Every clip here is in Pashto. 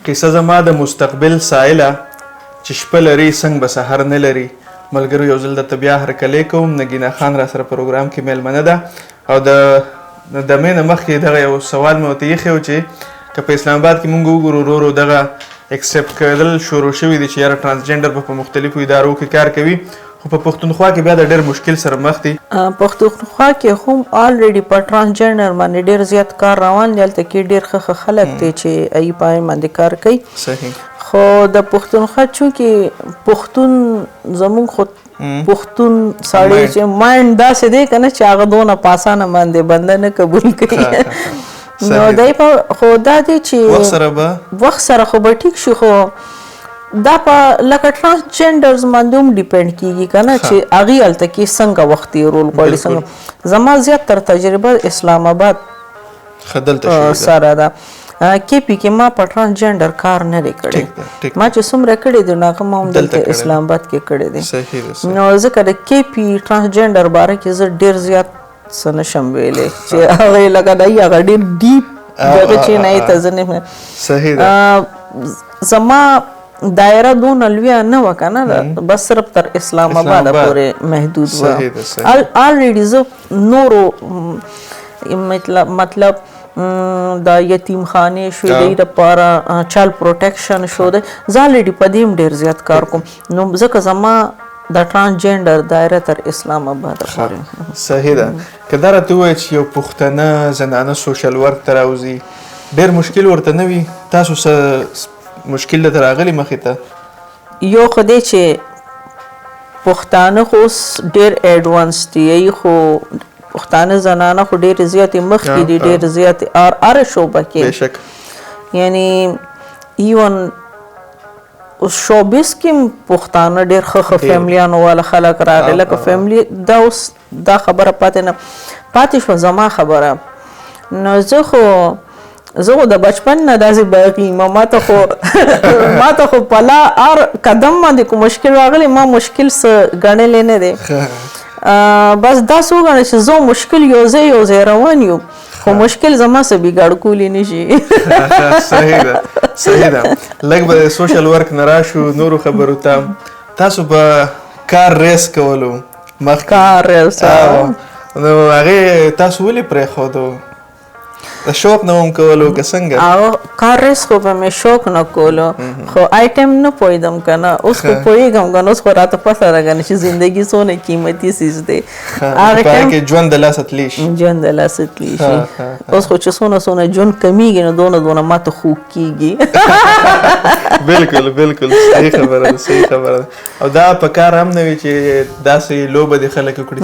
قصه زما د مستقبل سائله چې شپه لري څنګه به سحر نه لري. ملګرو یو ځل درته بیا هرکلی کوم. نګینه خان را سره پروګرام کې میلمنه ده او د دمې نه مخکې دغه یو سوال مې ورته ایښی و چې که په اسلام آباد کې مونږ وګورو ورو ورو دغه اکسپټ کېدل شروع شوي دي چې یاره ټرانسجنډر به په مختلفو ادارو کې کار کوي، خو په پښتونخوا کې بیا د ډېر مشکل سره مخ دي. پښتونخوا کې هم الریډي په ټرانسجنډر باندې ډېر زیات کار روان دی. هلته کې ډېر ښه خلک دی چې ای په هغې باندې کار کوي. صحیح. خو د پښتونخوا چونکې پښتون زموږ خو پښتون سړی چې مایند داسې دی که نه چې هغه دونه په اسانه باندې بنده نه قبول کوي. نو دی خو دا دی چې وخت سره خو به ټیک شي، خو دا په لکه ټرانسجنډرز باندې هم ډیپینډ کیږي که نه چې هغې هلته کې څنګه وخت تېرول غواړي. څنګه زما زیاتره تجربه اسلام آباد سره ده. KP کې ما په ټرانسجنډر کار نه دی کړی. ما چې څومره کړی دی نو هغه ما هم دلته اسلام آباد کې کړی دی. نو ځکه د KP ټرانسجنډر باره کې زه ډېر زیات څه نشم ویلی چې هغې لکه دی هغه ډېر ډیپ دغه چې نه یې ته زه نه. صحیح ده. زما دایره دونه لویه نه وه که نه، بس صرف تر اسلام آباده پورې محدود وه. الریډي زه نورو مطلب د یتیم خانې شو دی دپاره چایلډ پروټیکشن شو دی، زه الریډي په دې هم ډېر زیات کار کوم. نو ځکه زما د ټرانسجنډر دایره تر اسلام آباده پورې. صحیح ده. که دا راته ووایه چې یو پښتنه زنانه سوشل ورک ته راوځي ډېر مشکل ورته نه وي؟ تاسو څه مشکل درته راغلی مخې ته؟ یو خو دی چې پښتانه خو اوس ډېر ایډوانس دي، خو پښتانه زنانه خو ډېرې زیاتې مخکې دي، ډېرې زیاتې هره شعبه کې. یعنی ایون اوس شوبیز کې هم پښتانه ډېر ښه فیملیانو والا خلک راغلي. لکه فیملی دا اوس دا خبره پاتې شوه زما خبره. نو زه خو د بچپن نه داسې باغي ما ته خو په هر قدم باندې کوم مشکل راغلی ما مشکل څه ګڼلی نه دی. بس داسې وګڼه چې زه مشکل یو ځای روان یو، خو مشکل زما څه بګاړ کولی نه شي. صحیح ده. صحیح ده. لږ به د سوشل ورک نه راشو نورو خبرو ته. تاسو به کار ریس کولو کار ریس نو هغې تاسو ولې پرېښودو؟ د شوق نه هم کولو که څنګه؟ کار ریس خو به مې شوق نه کولو، خو آیټم نه پوهېدم که نه. اوس خو پوهېږم که نه، اوس خو راته پته ده که نه چې زندګي څونه قیمتي څیز دی. هغه ټایم کې ژوند د لاسه تلی شي. ژوند د لاسه تلی شي. اوس خو چې څونه ژوند کمیږي نو دونه ماته خوږ کېږي. بلکل بلکل صحیح خبره ده. صحیح خبره ده. او دا په کار هم نه وي چې داسې لوبه دې خلک وکړي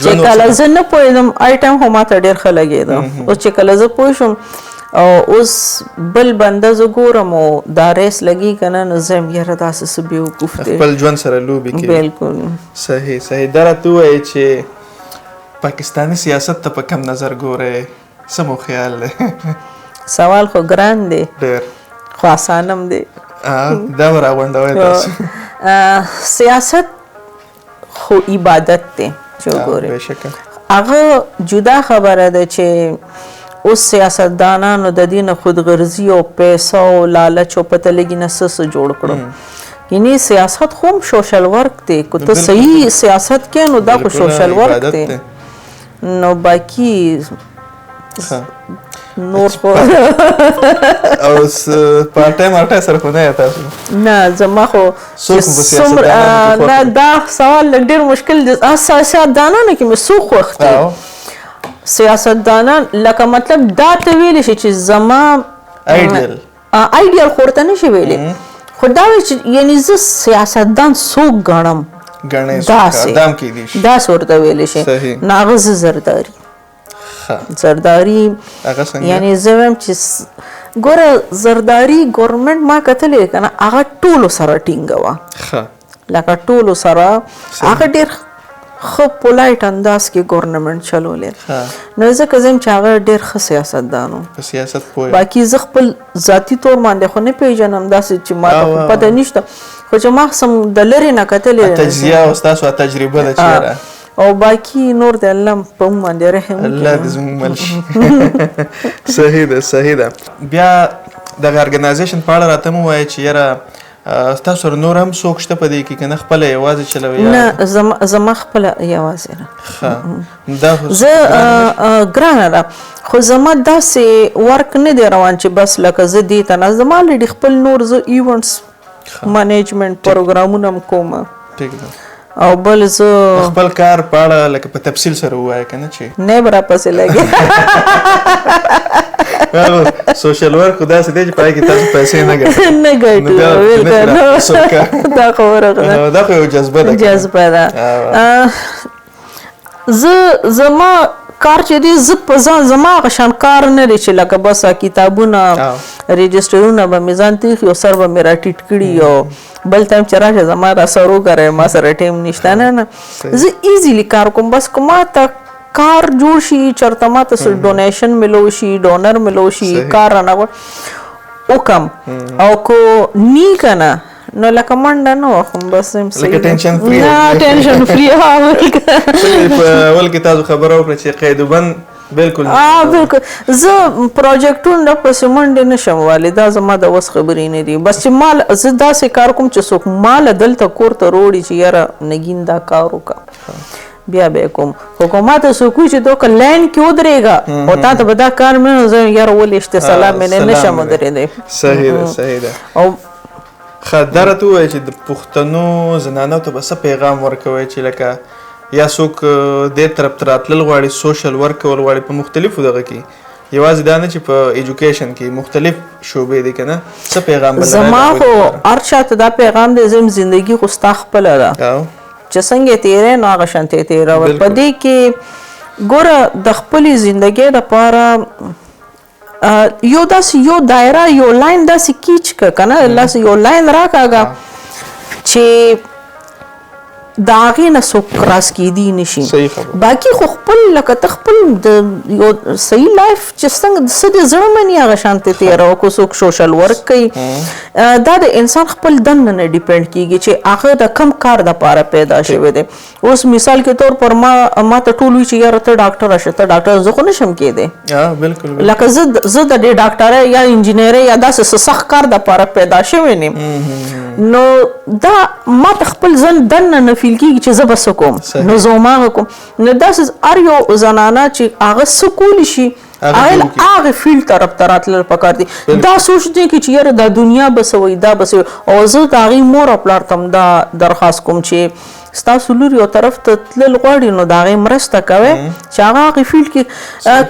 چې کله زه نه پوهېدم آیټم خو ماته ډېر ښه لګېده. اوس چې کله زه پوه شم او اوس بل بنده زه ګورم او دا ریس لګي که نه، نو زه یم یاره داسې څه بېوقوف دی. خپل ژوند سره لوبې کوي. بلکل. صحیح صحیح. دا راته ووایې چې پاکستاني سیاست ته په کم نظر ګورئ؟ څه مو خیال دی؟ سوال خو ګران دی ډېر، خو اسانه هم دی. دا به راغونډوئ تاسو. سیاست خو عبادت دی چې وګورئ. بېشکه. هغه جدا خبره ده چې اوس سیاستدانانو د دې نه خودغرضي او پیسه او لالچ او پته لګي نه څه جوړ کړو. یعنی سیاست خو هم سوشل ورک دی. که ته صحیح سیاست کې نو دا خو سوشل ورک دی. نو باقي نور خو او پارټ ټایم ارټای سره خو نه یې تاسو؟ نه زما خو نه دا سوال لږ ډېر مشکل دی. سیاستدانانو کې مې څو خوښ دي سیاستدانان، لکه مطلب دا ته ویلی شي چې زما آیډیل خو ورته نه شي ویلی، خو دا وایي چې یعنې زه سیاستدان څوک ګڼم داسې ورته ویلی شي. نو هغه زه زرداري یعنی زه وایم چې ګوره زرداري ګورمنټ ما کتلی که نه هغه ټولو سره ټینګه وه، لکه ټولو سره هغه ډېر ښه پولایټ انداز کې ګورنمنټ چلولی. نو ځکه زه یم چې هغه ډېر ښه سیاستدان و. باقي زه خپل ذاتي طور باندې خو نه پېژنم داسې چې ما ته خو پته نشته، خو چې ما سم د لرې نه کتلی تجزیه او ستاسو تجربه ده چېرې او باقي نور د الله په موږ باندې رحم وکړي. الله دې زموږ مل شي. صحیح ده صحیح ده. بیا دغه ارګنایزیشن په اړه راته مو ووایه چې یاره ستاسو سره نور هم څوک شته په دې کې که نه خپله یوازې چلوئ؟ نه زما خپله یوازې نه. دا خو زه ګرانه ده خو زما داسې ورک نه دی روان چې بس لکه زه دې ته نه، زما الریډي خپل نور زه ایونټس منیجمنټ پروګرامونه هم کوم ټیک ده. او بل زه خپل کار په اړه لکه په تفصیل سره ووایه که نه چې نه به راپسې لګي. سوشل ورک خو داسې دی چې په هغې کې تاسو پیسې نه ګټئ. نه ګټو دا خبره دا خو یو جذبه ده. جذبه ده. زما کار چې دی زه په ځان زما هغه شان کار نه دی چې لکه بس کتابونه رجسټرونه به مې ځان تېښي او سر به مې راټیټ کړي او بل ټایم چې راشه زما را سر وکړی ما سره ټایم نشته. نه زه ایزیلی کار کوم. بس که ما ته کار جوړ شي چېرته ما ته ډونیشن ملو شي ډونر ملو شي کار رانه وکم او که نی که نه نو لکه منډه نه وخم بس لکه ټینشن فری. نه ټینشن فری. په اول کې تاسو خبره وکړه چې قید وبند بالکل بالکل زه پروجیکټونه پسې منډې نشم والی، دا زما د وس خبرې نه دي. بس چې مال زه داسې کار کوم چې څوک مال دلته کور ته روړي چې یاره نګین دا کار وکړه بیا به کوم. خو که ما ته څوک وایي چې تو که لاین کې ودرېږه او تا ته به دا کار مې زه یاره ولې اشته سلام مې نه نشم ودرېدی. صحیح ده صحیح ده. او ښه دا راته ووایه چې د پښتنو زنانو ته به څه پیغام ورکوئ چې لکه یا څوک دې طرف ته راتلل غواړي سوشل ورک کول غواړي په مختلفو دغه کې یوازې دا نه چې په ایجوکیشن کې مختلف شعبې دي که نه څه پیغام به زما خو هر چا ته دا پیغام دی زم زندګي خو ستا خپله ده چې څنګه تیری نو هغه شانتې تېروه. په دې کې ګوره د خپلې زندګۍ دپاره یو داسې یو دایره یو لاین داسې کیچ که که نه داسې یو لاین راکاږه چې د هغې نه څوک کراس کیدی نشي. باقي خو خپل لکه ته خپل د یو صحیح لایف چې څنګه څه د زړه مني هغه شانتې تېروه. که څوک سوشل ورک کوي دا د انسان خپل دننه نه ډیپینډ کیږي چې هغه د کم کار دپاره پیدا شوی دی. اوس مثال کے طور پر ما ته ټول وایي چې یاره ته ډاکټره شه ته ډاکټر زه خو نشم کېدی. لکه زه د دې ډاکټرۍ یا انجینرۍ یا داسې څه سخت کار دپاره پیدا شوی نیم. نو دا ما ته خپل ځان دننه نه فیل کېږي چې زه به څه کوم نو زه هماغه کوم. نو داسې هر یو زنانه چې هغه څه کولی شي هغه فیلډ طرف ته راتلل پکار دي. دا سوچ دی چې یاره دا دنیا به څه وایي دا به څه وایي. او زه د هغې مور او پلار ته هم دا درخواست کوم چې ستاسو لور یو طرف ته تلل غواړي نو د هغې مرسته کوئ چې هغه هغې فیلډ کې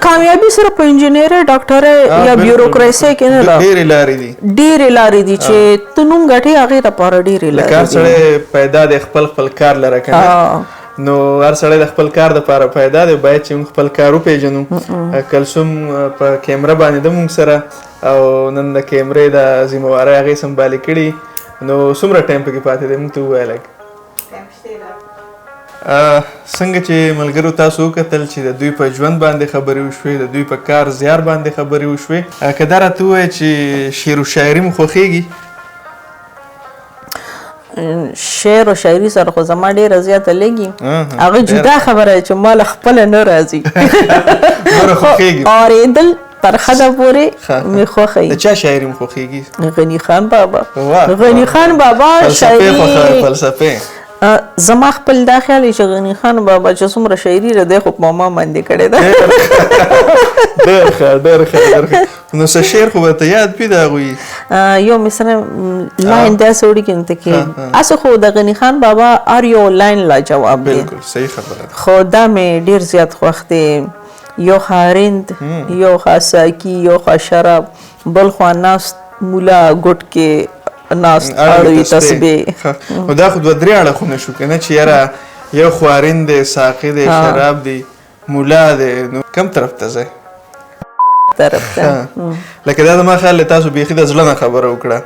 کامیابي سره په انجینرۍ ډاکټرۍ یا بیوروکراسۍ کې نه ده. ډېرې لارې دي چې ته نوم ګټې هغې دپاره ډېرې لارې دي. هر سړی پیدا دی خپل کار لره که نه نو هر سړی د خپل کار دپاره پیدا دی باید چې موږ خپل کار وپېژنو. کلثوم په کیمره باندې د موږ سره او نن د کیمرې د ذمهوارۍ هغې سمبالې کړي نو څومره ټایم پکې پاتې دی موږ ته ووایه لږ څنګه چې ملګرو تاسو وکتل چې د دوی په ژوند باندې خبرې وشوې د دوی په کار زیار باندې خبرې وشوې که دا راته ووایه چې شعر و شاعري مو خوښېږي؟ شعر او شاعري سره خو زما ډېره زیاته لګي. هغه جدا خبره چې ما له خپله نه راځي. اورېدل تر حده پورې مې خوښوي. د چا شاعري مو خوښېږي؟ غني خان بابا. غني خان بابا شاعري فلسفې زما خپل دا خیال چې غني خان بابا چې څومره شاعري ده دی خو په ماما باندې کړې ده. ډېر ښه. نو څه شعر خو به ته یاد وي د هغوی؟ یو مثلا لاین داسې وړي کې نته کې هسې خو د غني خان بابا هر یو لاین لا جواب دی. بالکل صحیح خبره ده. خو دا مې ډېر زیات خوښ دی. یو خارند یو خوا ساقي یو خوا شراب بل خوا ناست مولا ګوټ کې ناست اړوي تسبیح. نو دا خو دوه درې اړخونه شو که نه چې یاره یو خوارند دی ساقي دی شراب دی مولا دی نو کم طرف ته ځئ؟ طرف ته لکه دا زما خیال دی تاسو بیخي د زړه نه خبره وکړه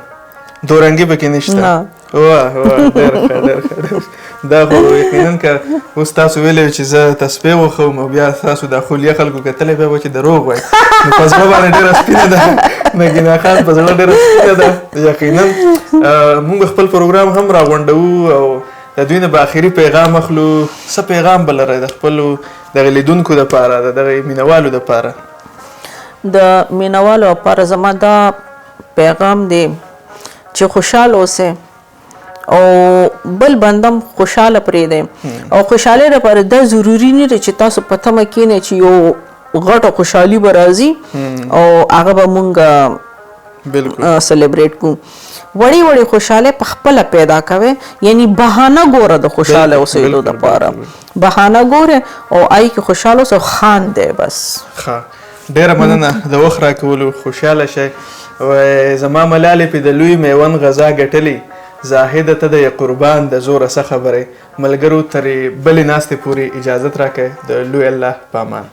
دورنګي پکې نشته. واه ډېر ښه. دا خو یقینا که اوس تاسو ویلی چې زه تسبیح وښوم او بیا تاسو دا خولیه خلکو کتلی بیا به چې دروغ وایي نو په زړه باندې ډېره سپینه ده. نګینا خان په زړه ډېره سپینه ده. یقینا موږ خپل پروګرام هم راغونډوو او د دوی نه به آخري پیغام اخلو. څه پیغام به لرئ د خپلو دغه لیدونکو دپاره د دغه مینوالو دپاره؟ د مینوالو لپاره زما دا پیغام دی چې خوشحال اوسئ او بل بندم خوشحاله پرېږدئ او خوشحالۍ لپاره دا ضروري نه دی چې تاسو په تمه کښېنئ چې یو غټه خوشحالي به راځي او هغه به مونږ سلیبریټ کوو. وړې وړې خوشحالۍ په خپله پیدا کوئ، یعنی بهانه ګوره د خوشحاله اوسېدو دپاره، بهانه ګوره او هغې کې خوشحاله اوسئ او خاندئ بس. ښه، ډېره مننه د وخت راکولو. خوشحاله شئ. زما ملالې پې د لوی میوند غذا ګټلې، زاهده ته د قربان د زوره څه خبرې. ملګرو ترې بلې ناستې پورې اجازت راکئ. د لوی الله په امان.